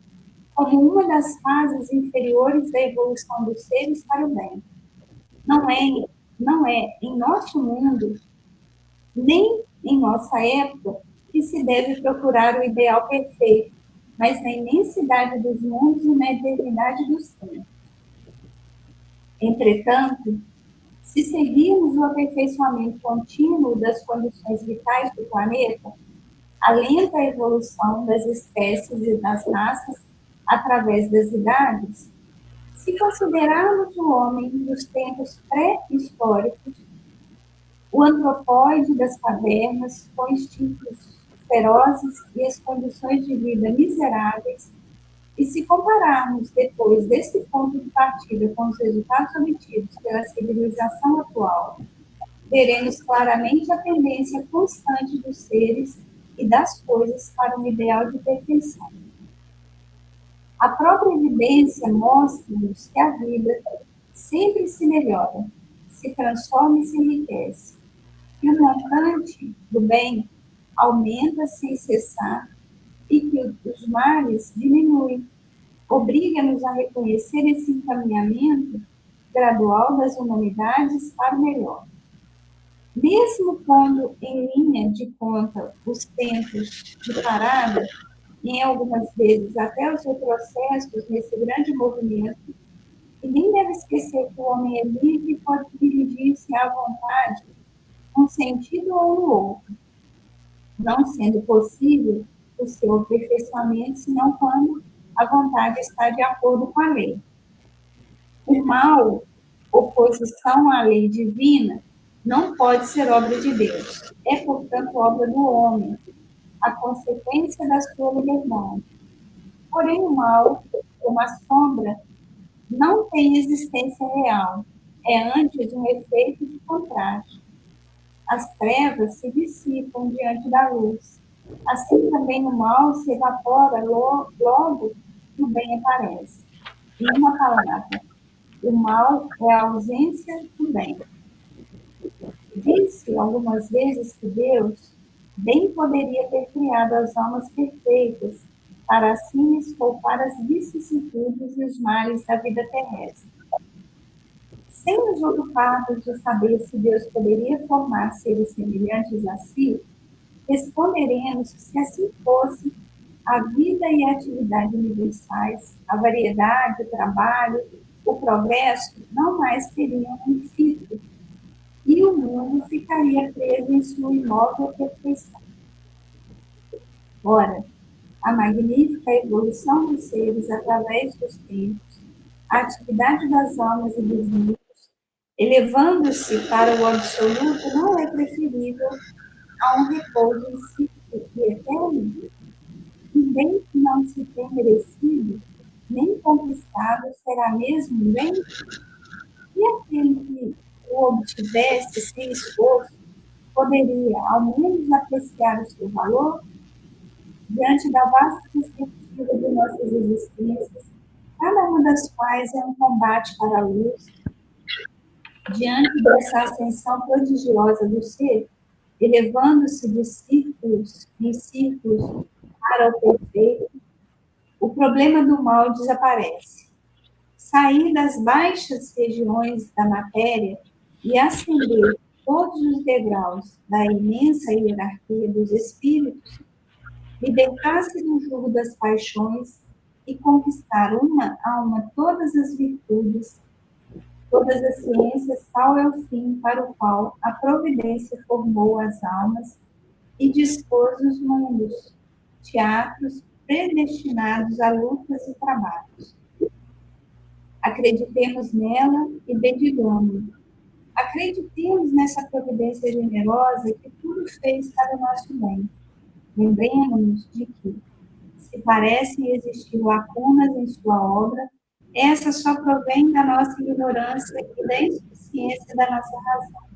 S1: como uma das fases inferiores da evolução dos seres para o bem. Não é em nosso mundo, nem em nossa época, que se deve procurar o ideal perfeito, mas na imensidade dos mundos e na eternidade dos tempos. Entretanto, se seguirmos o aperfeiçoamento contínuo das condições vitais do planeta, a lenta evolução das espécies e das raças através das idades, se considerarmos o homem dos tempos pré-históricos, o antropóide das cavernas, com instintos ferozes e as condições de vida miseráveis, e se compararmos depois desse ponto de partida com os resultados obtidos pela civilização atual, veremos claramente a tendência constante dos seres e das coisas para um ideal de perfeição. A própria evidência mostra-nos que a vida sempre se melhora, se transforma e se enriquece, que o montante do bem aumenta sem cessar e que os males diminuem. Obriga-nos a reconhecer esse encaminhamento gradual das humanidades para o melhor. Mesmo quando em linha de conta os tempos de parada, e em algumas vezes até os retrocessos nesse grande movimento, e nem deve esquecer que o homem é livre e pode dirigir-se à vontade, num sentido ou no outro, não sendo possível o seu aperfeiçoamento, senão quando a vontade está de acordo com a lei. O mal, oposição à lei divina, não pode ser obra de Deus. É, portanto, obra do homem, a consequência da sua liberdade. Porém, o mal, como a sombra, não tem existência real. É antes um efeito de contraste. As trevas se dissipam diante da luz. Assim também o mal se evapora logo que o bem aparece. Em uma palavra, o mal é a ausência do bem. Disse algumas vezes que Deus bem poderia ter criado as almas perfeitas para assim lhes poupar as vicissitudes e os males da vida terrestre. Sem nos ocuparmos de saber se Deus poderia formar seres semelhantes a si, responderemos que, se assim fosse, a vida e a atividade universais, a variedade, o trabalho, o progresso não mais teriam um fito, e o mundo ficaria preso em sua imóvel perfeição. Ora, a magnífica evolução dos seres através dos tempos, a atividade das almas e dos mundos, elevando-se para o absoluto, não é preferível a um repouso em si e eterno? E bem que não se tem merecido, nem conquistado, será mesmo um bem? E aquele que o obtivesse sem esforço, poderia ao menos apreciar o seu valor? Diante da vasta perspectiva de nossas existências, cada uma das quais é um combate para a luz, diante dessa ascensão prodigiosa do ser, elevando-se de círculos em círculos para o perfeito, o problema do mal desaparece. Sair das baixas regiões da matéria e ascender todos os degraus da imensa hierarquia dos espíritos, libertar-se do jugo das paixões e conquistar uma a uma todas as virtudes, todas as ciências, tal é o fim para o qual a providência formou as almas e dispôs os mundos, teatros predestinados a lutas e trabalhos. Acreditemos nela e bendigamos. Acreditemos nessa providência generosa que tudo fez para o nosso bem. Lembremos-nos de que, Se parecem existir lacunas em sua obra, essa só provém da nossa ignorância e da insuficiência da nossa razão.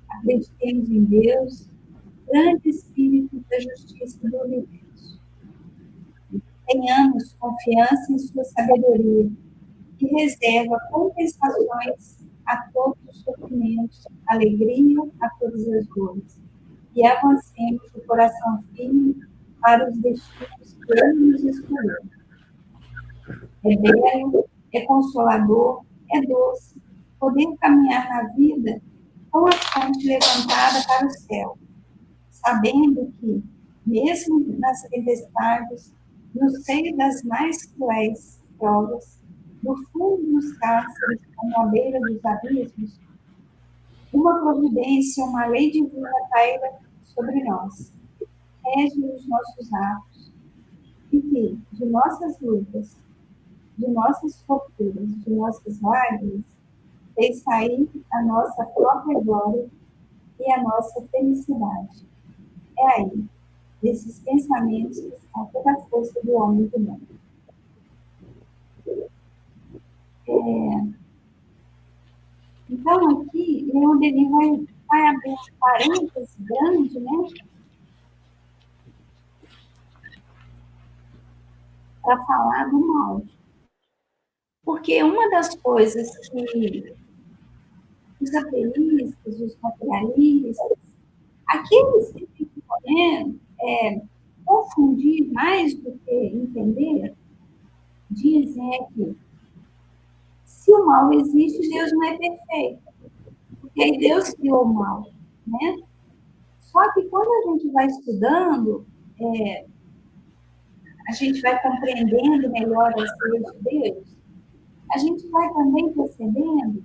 S1: Acreditemos em Deus, grande Espírito da justiça do universo. Tenhamos confiança em sua sabedoria, que reserva compensações a todos os sofrimentos, alegria a todas as dores, e avancemos de coração firme para os destinos que Ele nos escolheu. É belo, é consolador, é doce poder caminhar na vida com a fronte levantada para o céu, sabendo que, mesmo nas tempestades, no seio das mais cruéis provas, no fundo dos cárceres, como à beira dos abismos, uma providência, uma lei divina paira sobre nós, rege os nossos atos, e que, de nossas lutas, de nossas torturas, de nossas lágrimas, fez sair a nossa própria glória e a nossa felicidade. É aí, nesses pensamentos, que está toda a força do homem do mundo. Então, aqui, Leon Denis vai abrir um parênteses grande, né? Para falar do mal. Porque uma das coisas que os ateístas, os materialistas, aqueles que ficam querendo confundir mais do que entender, dizem que se o mal existe, Deus não é perfeito. Porque aí Deus criou o mal, né? Só que quando a gente vai estudando, a gente vai compreendendo melhor as leis de Deus, a gente vai também percebendo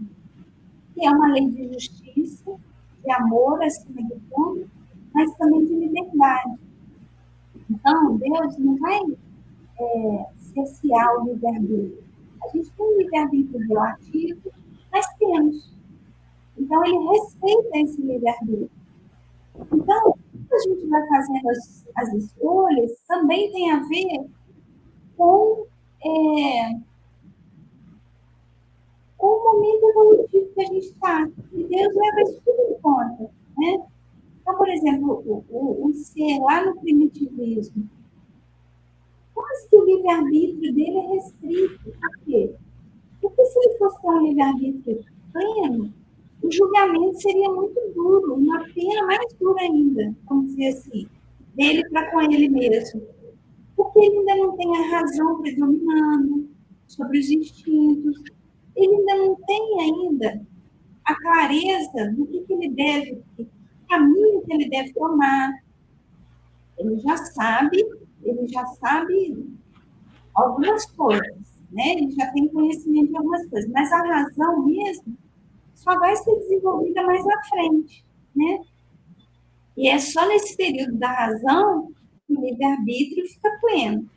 S1: que é uma lei de justiça, de amor acima de tudo, mas também de liberdade. Então, Deus não vai cercear o livre-arbítrio. A gente tem um livre-arbítrio relativo, mas temos. Então, ele respeita esse livre-arbítrio. Então, quando a gente vai fazendo as escolhas, também tem a ver com o momento evolutivo que a gente está. E Deus leva isso tudo em conta, né? Então, por exemplo, o ser lá no primitivismo, quase que o livre-arbítrio dele é restrito. Por quê? Porque se ele fosse ter um livre-arbítrio pleno, o julgamento seria muito duro, uma pena mais dura ainda, vamos dizer assim, dele para com ele mesmo. Porque ele ainda não tem a razão predominando sobre os instintos, ele ainda não tem ainda a clareza do que ele deve, que caminho que ele deve tomar. Ele já sabe algumas coisas, né? Ele já tem conhecimento de algumas coisas, mas a razão mesmo só vai ser desenvolvida mais à frente, né? E é só nesse período da razão que o livre-arbítrio fica pleno.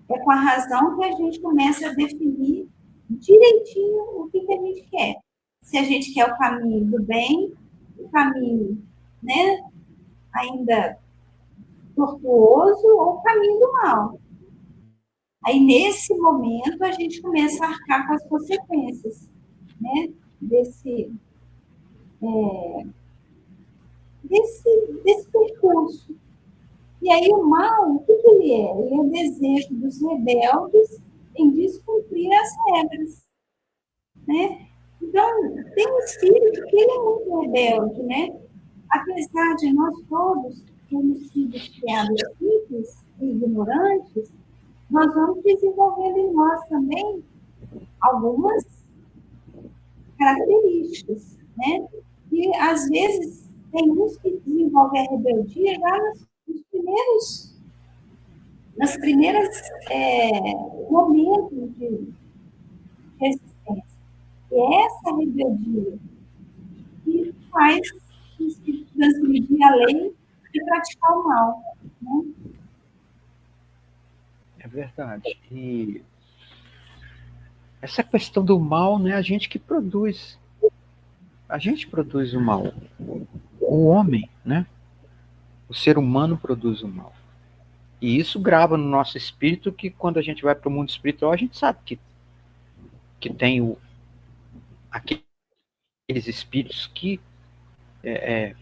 S1: É com a razão que a gente começa a definir direitinho o que a gente quer. Se a gente quer o caminho do bem, o caminho, né, ainda tortuoso, ou o caminho do mal. Aí, nesse momento, a gente começa a arcar com as consequências, né, desse percurso. E aí, o mal, o que ele é? Ele é o desejo dos rebeldes em descumprir as regras, né? Então, tem um espírito que ele é muito rebelde, né? Apesar de nós todos termos sido criados simples e ignorantes, nós vamos desenvolvendo em nós também algumas características, né? E, às vezes, tem uns que desenvolvem a rebeldia já nas primeiras momentos de resistência. E é essa rebeldia que faz o espírito transgredir a lei e praticar o mal, né?
S2: É verdade. E essa questão do mal, né, a gente que produz. A gente produz o mal. O homem, né? O ser humano produz o mal. E isso grava no nosso espírito, que quando a gente vai para o mundo espiritual, a gente sabe que tem aqueles espíritos que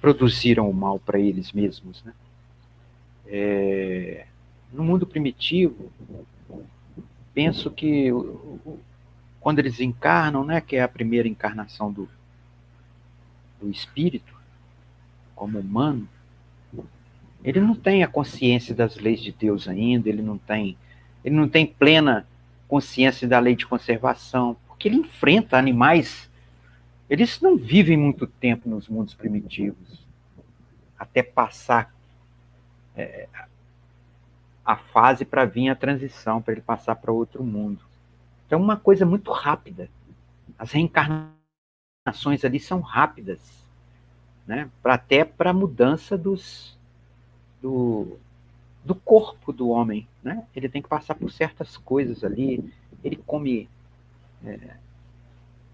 S2: produziram o mal para eles mesmos, né? No mundo primitivo, penso que quando eles encarnam, né, que é a primeira encarnação do espírito, como humano, ele não tem a consciência das leis de Deus ainda, ele não tem plena consciência da lei de conservação, porque ele enfrenta animais. Eles não vivem muito tempo nos mundos primitivos, até passar a fase para vir a transição, para ele passar para outro mundo. Então, é uma coisa muito rápida. As reencarnações ali são rápidas, né? Até para a mudança do corpo do homem, né? Ele tem que passar por certas coisas ali. Ele come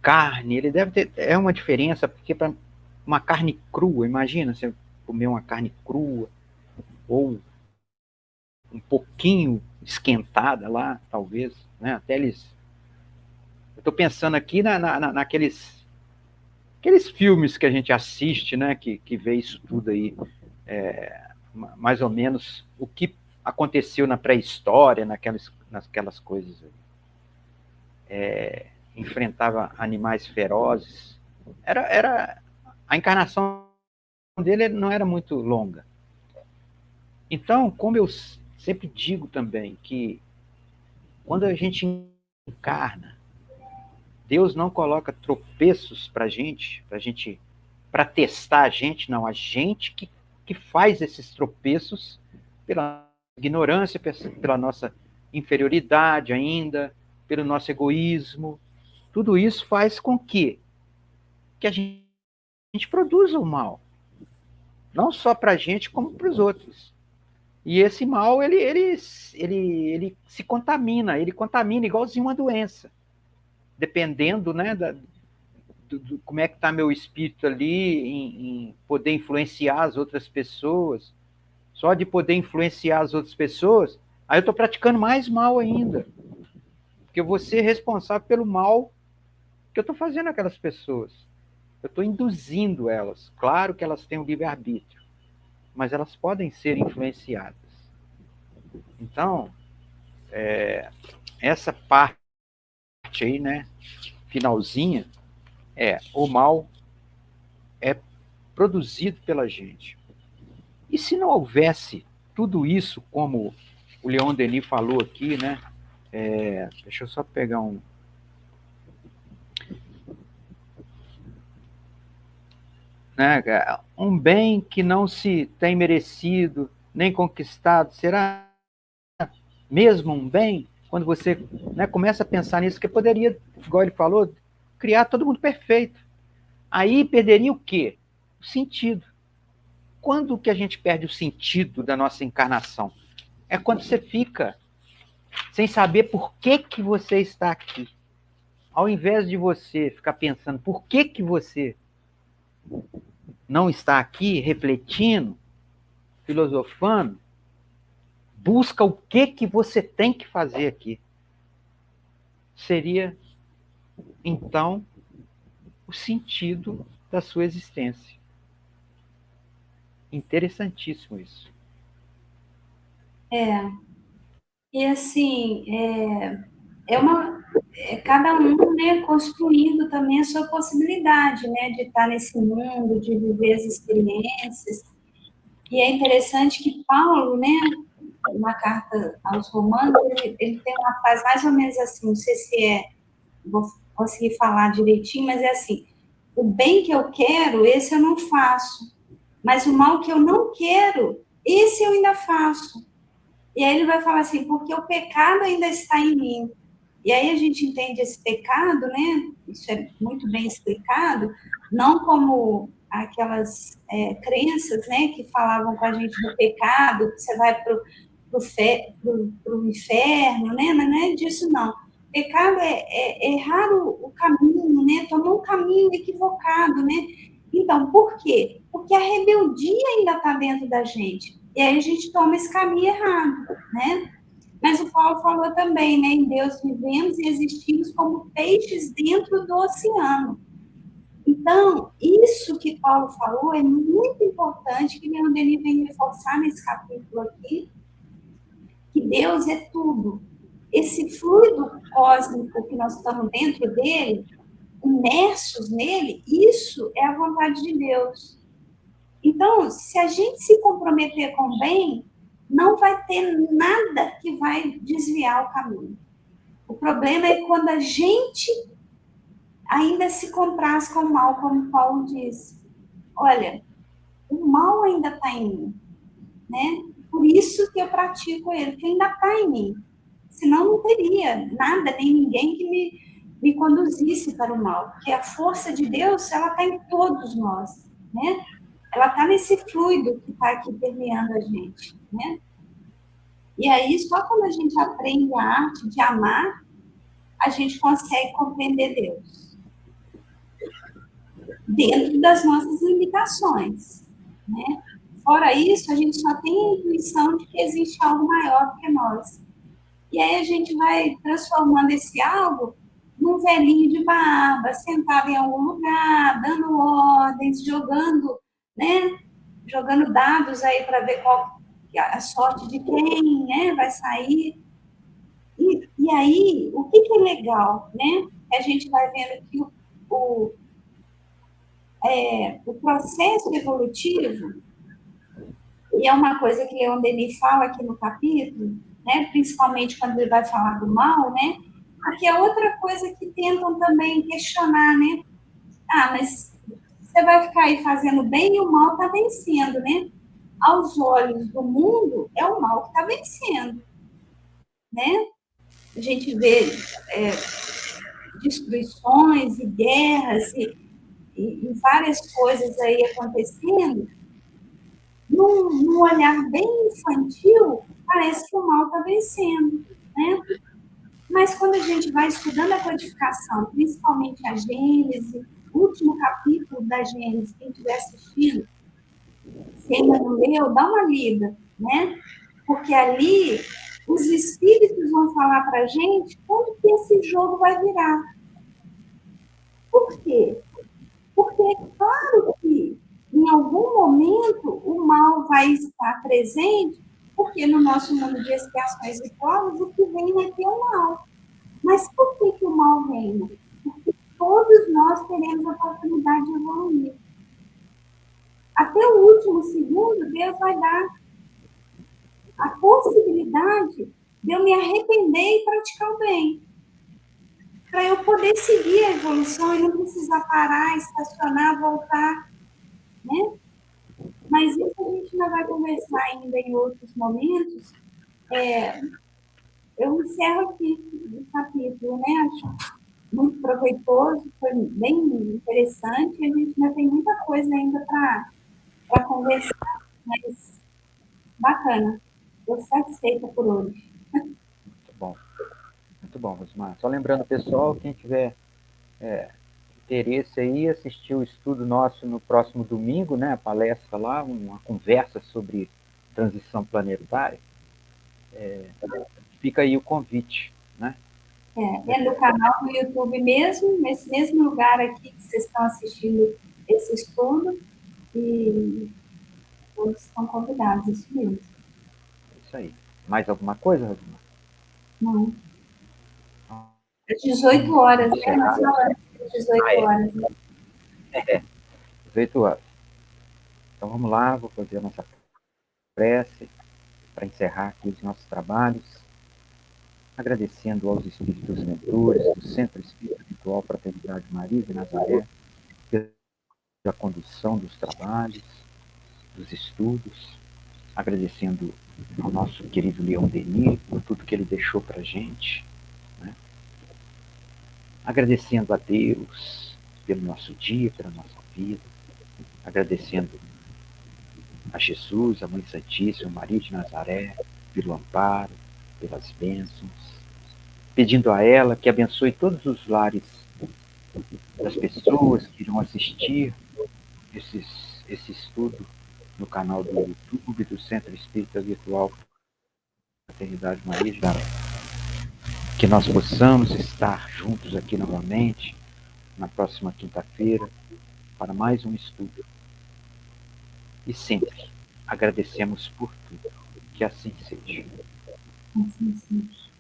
S2: carne, ele deve ter. É uma diferença, porque para uma carne crua, imagina você comer uma carne crua, ou um pouquinho esquentada lá, talvez, né? Até eles. Eu estou pensando aqui naqueles aqueles filmes que a gente assiste, né? Que vê isso tudo aí, mais ou menos o que aconteceu na pré-história, naquelas coisas aí. Enfrentava animais ferozes. Era a encarnação dele não era muito longa. Então, como eu sempre digo também, que quando a gente encarna, Deus não coloca tropeços para gente, para testar a gente, não. A gente que faz esses tropeços pela ignorância, pela nossa inferioridade ainda, pelo nosso egoísmo. Tudo isso faz com que a gente produza o mal. Não só para a gente, como para os outros. E esse mal, ele se contamina, ele contamina igualzinho uma doença. Dependendo, né, como é que está meu espírito ali, em poder influenciar as outras pessoas. Só de poder influenciar as outras pessoas, aí eu estou praticando mais mal ainda. Porque eu vou ser responsável pelo mal que eu estou fazendo aquelas pessoas. Eu estou induzindo elas. Claro que elas têm o livre-arbítrio, mas elas podem ser influenciadas. Então, essa parte aí, né, finalzinha, o mal é produzido pela gente. E se não houvesse tudo isso, como o Leon Denis falou aqui, né? Deixa eu só pegar um. Né, um bem que não se tem merecido nem conquistado, será mesmo um bem? Quando você, né, começa a pensar nisso, que poderia, igual ele falou, criar todo mundo perfeito. Aí perderia o quê? O sentido. Quando que a gente perde o sentido da nossa encarnação? É quando você fica sem saber por que você está aqui. Ao invés de você ficar pensando por que você não está aqui refletindo, filosofando, busca o que você tem que fazer aqui. Seria, então, o sentido da sua existência. Interessantíssimo isso.
S1: E assim, cada um, né, construindo também a sua possibilidade, né, de estar nesse mundo, de viver as experiências. E é interessante que Paulo, né, na carta aos Romanos, ele tem uma frase mais ou menos assim, não sei se vou conseguir falar direitinho, mas é assim: o bem que eu quero, esse eu não faço, mas o mal que eu não quero, esse eu ainda faço. E aí ele vai falar assim, porque o pecado ainda está em mim. E aí a gente entende esse pecado, né? Isso é muito bem explicado, não como aquelas crenças, né, que falavam com a gente do pecado, que você vai para o inferno, né? Não é disso, não. Pecado é errar o caminho, né? Tomar um caminho equivocado, né? Então, por quê? Porque a rebeldia ainda está dentro da gente. E aí a gente toma esse caminho errado, né? Mas o Paulo falou também, né? Em Deus vivemos e existimos como peixes dentro do oceano. Então, isso que Paulo falou é muito importante, que Leon Denis vem reforçar nesse capítulo aqui, que Deus é tudo. Esse fluido cósmico que nós estamos dentro dele, imersos nele, isso é a vontade de Deus. Então, se a gente se comprometer com o bem, não vai ter nada que vai desviar o caminho. O problema é quando a gente ainda se compraz com o mal, como Paulo diz. Olha, o mal ainda está em mim, né? Por isso que eu pratico ele, porque ainda está em mim. Senão não teria nada, nem ninguém que me conduzisse para o mal. Porque a força de Deus, ela está em todos nós, né? Ela está nesse fluido que está aqui permeando a gente, né? E aí, só quando a gente aprende a arte de amar, a gente consegue compreender Deus. Dentro das nossas limitações, né? Fora isso, a gente só tem a intuição de que existe algo maior que nós. E aí a gente vai transformando esse algo num velhinho de barba, sentado em algum lugar, dando ordens, jogando, né? Jogando dados aí para ver qual a sorte de quem, né? Vai sair. E aí, o que é legal, né? A gente vai vendo que o processo evolutivo, e é uma coisa que Leon Denis fala aqui no capítulo, né? Principalmente quando ele vai falar do mal, né? Porque é outra coisa que tentam também questionar, né? Ah, mas você vai ficar aí fazendo bem e o mal está vencendo, né? Aos olhos do mundo, é o mal que está vencendo, né? A gente vê destruições e guerras e várias coisas aí acontecendo, num olhar bem infantil, parece que o mal está vencendo, né? Mas quando a gente vai estudando a codificação, principalmente a Gênese, o último capítulo da Gênese, quem estiver assistindo, se ainda não leu, dá uma lida, né? Porque ali os espíritos vão falar para a gente como que esse jogo vai virar. Por quê? Porque é claro que em algum momento o mal vai estar presente, porque no nosso mundo de expiações e provas o que vem é ter o mal. Mas por que o mal reina? Porque todos nós teremos a oportunidade de evoluir. Até o último segundo, Deus vai dar a possibilidade de eu me arrepender e praticar o bem. Para eu poder seguir a evolução e não precisar parar, estacionar, voltar, né? Mas isso a gente ainda vai conversar ainda em outros momentos. Eu encerro aqui o capítulo, né? Acho muito proveitoso, foi bem interessante, e a gente ainda tem muita coisa ainda para conversar, mas bacana. Estou satisfeita por hoje.
S2: Muito bom, Rosmar. Só lembrando, pessoal, quem tiver interesse aí, assistir o estudo nosso no próximo domingo, né? A palestra lá, uma conversa sobre transição planetária. Fica aí o convite, né?
S1: É no canal do YouTube mesmo, nesse mesmo lugar aqui que vocês estão assistindo esse estudo, e todos estão convidados, isso mesmo.
S2: Isso aí. Mais alguma coisa, Rosmar?
S1: Não. Às 18 horas, né? Nós falamos às 18 horas. Né?
S2: 18 horas. Então vamos lá, vou fazer a nossa prece para encerrar aqui os nossos trabalhos, agradecendo aos espíritos mentores do Centro Espírita Virtual Fraternidade Maria de Nazaré pela condução dos trabalhos, dos estudos, agradecendo ao nosso querido Leon Denis por tudo que ele deixou para a gente, né? Agradecendo a Deus pelo nosso dia, pela nossa vida, agradecendo a Jesus, a Mãe Santíssima, Maria de Nazaré, pelo amparo, pelas bênçãos, pedindo a ela que abençoe todos os lares das pessoas que irão assistir esse estudo no canal do YouTube do Centro Espírita Virtual Fraternidade Maria de Daré. Que nós possamos estar juntos aqui novamente na próxima quinta-feira para mais um estudo. E sempre agradecemos por tudo. Que assim seja.
S1: Assim seja.